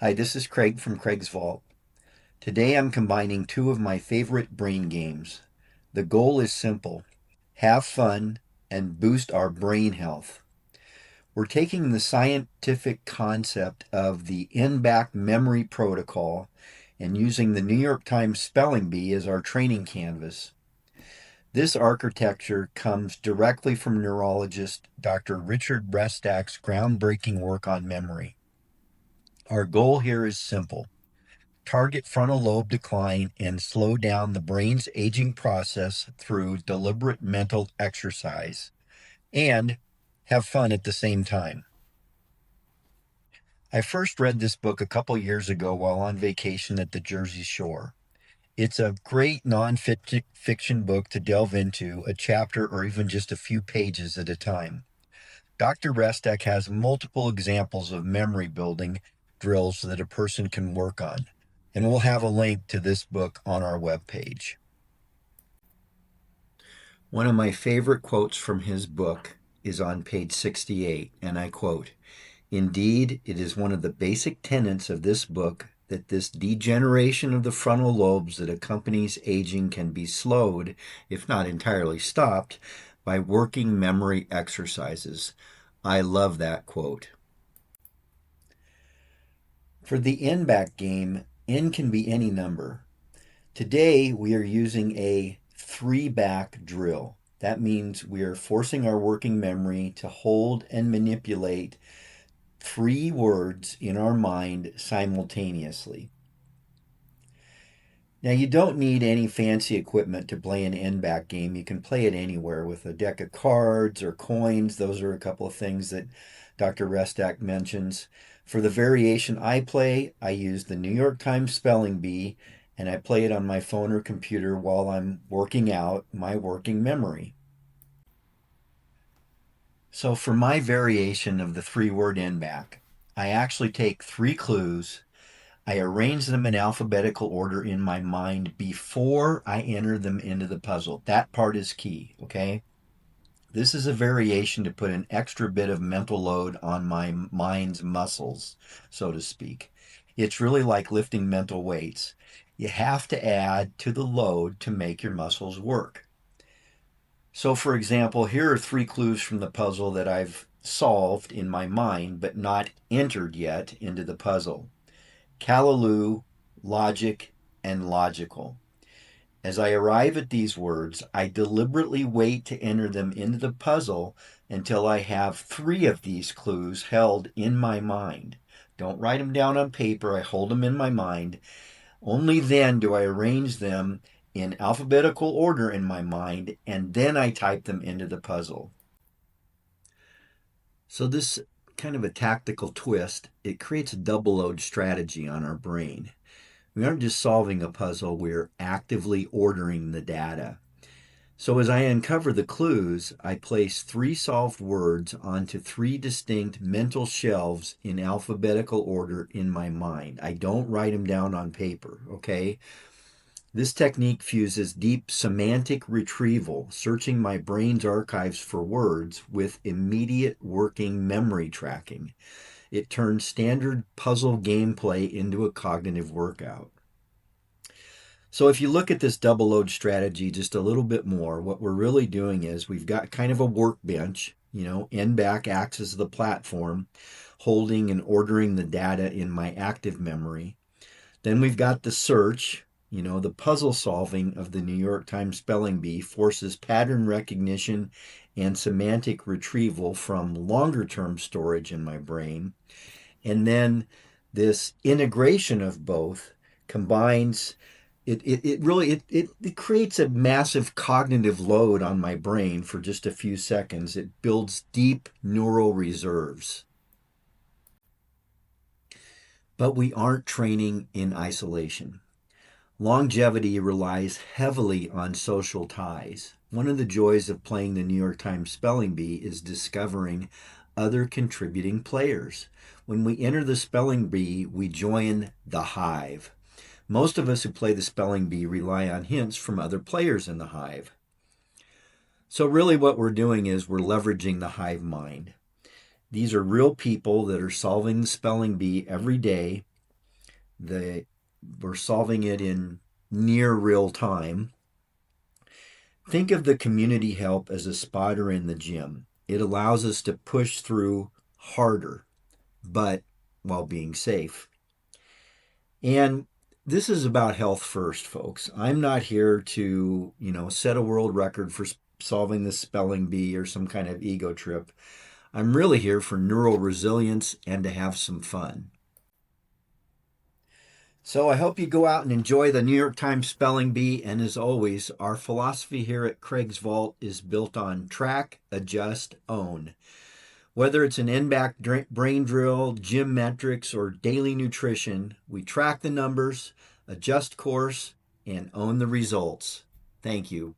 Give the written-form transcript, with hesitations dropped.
Hi, this is Craig from Craig's Vault. Today I'm combining two of my favorite brain games. The goal is simple: have fun and boost our brain health. We're taking the scientific concept of the in-back memory protocol and using the New York Times Spelling Bee as our training canvas. This architecture comes directly from neurologist Dr. Richard Restak's groundbreaking work on memory. Our goal here is simple: target frontal lobe decline and slow down the brain's aging process through deliberate mental exercise, and have fun at the same time. I first read this book a couple years ago while on vacation at the Jersey Shore. It's a great non-fiction book to delve into a chapter or even just a few pages at a time. Dr. Restak has multiple examples of memory building drills that a person can work on, and we'll have a link to this book on our webpage. One of my favorite quotes from his book is on page 68, and I quote, "Indeed, it is one of the basic tenets of this book that this degeneration of the frontal lobes that accompanies aging can be slowed, if not entirely stopped, by working memory exercises." I love that quote. For the in-back game, n can be any number. Today, we are using a three-back drill. That means we are forcing our working memory to hold and manipulate three words in our mind simultaneously. Now, you don't need any fancy equipment to play an end-back game. You can play it anywhere with a deck of cards or coins. Those are a couple of things that Dr. Restak mentions. For the variation I play, I use the New York Times Spelling Bee, and I play it on my phone or computer while I'm working out my working memory. So for my variation of the three-word end-back, I actually take three clues. I arrange them in alphabetical order in my mind before I enter them into the puzzle. That part is key, okay? This is a variation to put an extra bit of mental load on my mind's muscles, so to speak. It's really like lifting mental weights. You have to add to the load to make your muscles work. So, for example, here are three clues from the puzzle that I've solved in my mind but not entered yet into the puzzle: callaloo, logic, and logical. As I arrive at these words, I deliberately wait to enter them into the puzzle until I have three of these clues held in my mind. Don't write them down on paper, I hold them in my mind. Only then do I arrange them in alphabetical order in my mind, and then I type them into the puzzle. So this kind of a tactical twist, it creates a double load strategy on our brain. We aren't just solving a puzzle, we're actively ordering the data. So as I uncover the clues, I place three solved words onto three distinct mental shelves in alphabetical order in my mind. I don't write them down on paper, okay? This technique fuses deep semantic retrieval, searching my brain's archives for words, with immediate working memory tracking. It turns standard puzzle gameplay into a cognitive workout. So if you look at this double load strategy just a little bit more, what we're really doing is we've got kind of a workbench, NBAC acts as the platform, holding and ordering the data in my active memory. Then we've got the search, the puzzle solving of the New York Times Spelling Bee forces pattern recognition and semantic retrieval from longer term storage in my brain. And then this integration of both combines it creates a massive cognitive load on my brain for just a few seconds. It builds deep neural reserves. But we aren't training in isolation. Longevity relies heavily on social ties. One of the joys of playing the New York Times Spelling Bee is discovering other contributing players. When we enter the spelling bee, we join the hive. Most of us who play the spelling bee rely on hints from other players in the hive. So really what we're doing is we're leveraging the hive mind. These are real people that are solving the spelling bee every day, We're solving it in near real time. Think of the community help as a spotter in the gym. It allows us to push through harder, but while being safe. And this is about health first, folks. I'm not here to, set a world record for solving the spelling bee or some kind of ego trip. I'm really here for neural resilience and to have some fun. So I hope you go out and enjoy the New York Times Spelling Bee. And as always, our philosophy here at Craig's Vault is built on track, adjust, own. Whether it's an NBAC brain drill, gym metrics, or daily nutrition, we track the numbers, adjust course, and own the results. Thank you.